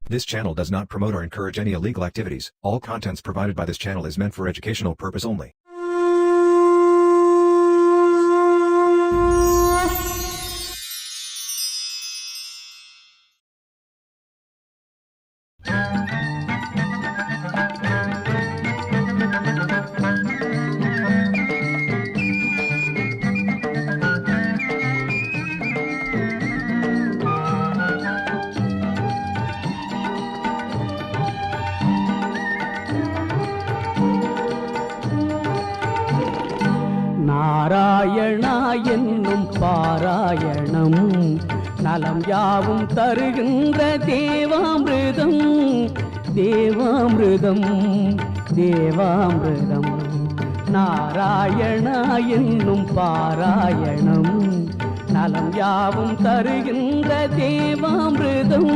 This channel does not promote or encourage any illegal activities. All contents provided by this channel is meant for educational purpose only. Narayana என்னும் பாராயணம் நலம் யாவும் தருகின்ற தேவாமிர்தம் தேவாமிர்தம் தேவாமிர்தம். நாராயணா என்னும் பாராயணம் நலம் யாவும் தருகின்ற தேவாமிர்தம்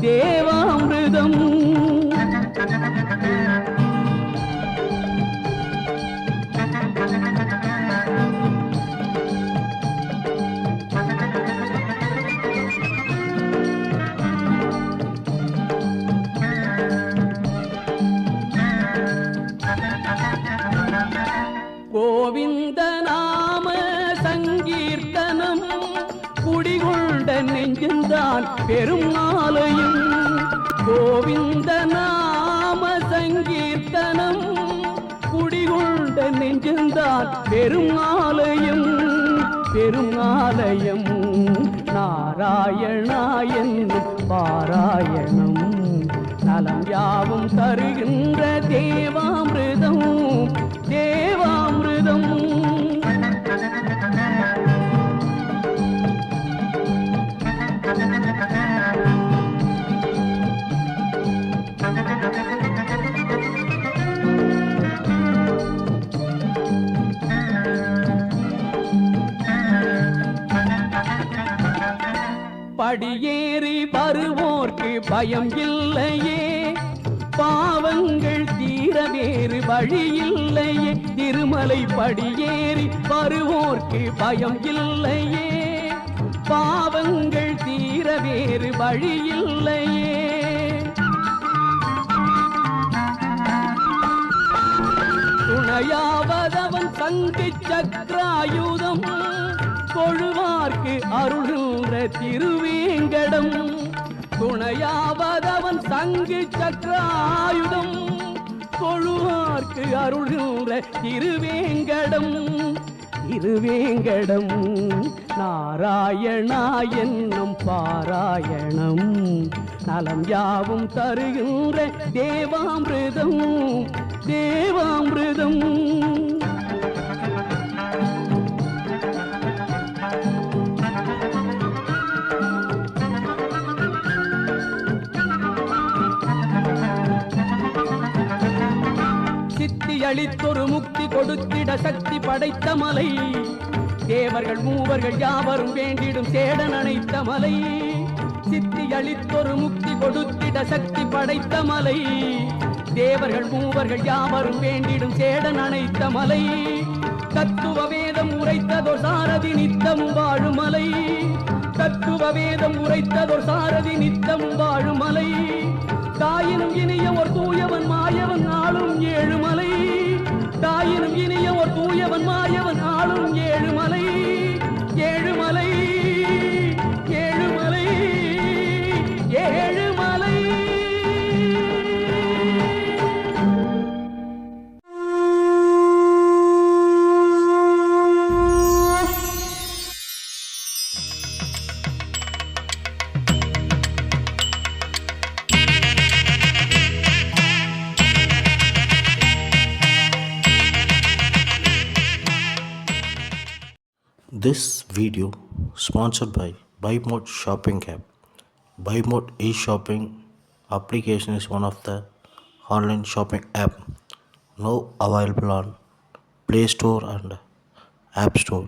தேவாமிர்தம். கோவிந்த நாம சங்கீர்த்தனம் குடிகொண்ட நெஞ்சந்தான் பெரும் ஆலயம். கோவிந்த நாம சங்கீர்த்தனம் குடிகொண்ட நெஞ்சந்தான் பெரும் ஆலயம் பெரும் ஆலயம். நாராயணா என்னும் பாராயணம் நலம் யாவும் தருகின்ற தேவாமிர்தம் தேவாமிர்தம். படியேறி வருவோர்க்கு பயம் இல்லையே, பாவங்கள் தீர வேறு வழி இல்லையே. திருமலை படியேறி வருவோர்க்கு பயம் இல்லையே, பாவங்கள் தீர வேறு வழி இல்லையே. துணையாவதவன் சங்கு சக்கராயுதம் கொழுவார்க்கு அருள்கின்ற திருவேங்கடம். துணையாவதவன் சங்கு சக்கராயுதம் கொழுவார்க்கு அருள்கின்ற திருவேங்கடம் திருவேங்கடம். நாராயணா என்னும் பாராயணம் நலம் யாவும் தருகின்ற தேவாமிர்தம் தேவாமிர்தம். சித்தியளித்தொரு முக்தி கொடுத்திட சக்தி படைத்த மலை, தேவர்கள் மூவர்கள் யாவரும் வேண்டிடும் சேடன் அணைத்த மலை. சித்தியளித்தொரு முக்தி கொடுத்திட சக்தி படைத்த மலை, தேவர்கள் மூவர்கள் யாவரும் வேண்டிடும் சேடன் அணைத்த மலை. தத்துவ வேதம் உரைத்ததோர் சாரதி நித்தமும் வாழும் மலை, தத்துவ வேதம் உரைத்ததோர் சாரதி நித்தமும் வாழும் மலை. தாயினும் இனிய ஒரு தூயவன் மாயவன் ஆளும் ஏழுமலை, தாயினும் இனிய ஒரு தூயவன் மாயவன் ஆளும் Ezhumalai Ezhumalai Ezhumalai Ezhumalai. This video sponsored by BuyMode Shopping app. BuyMode e-shopping application is one of the online shopping app now available on Play Store and App Store.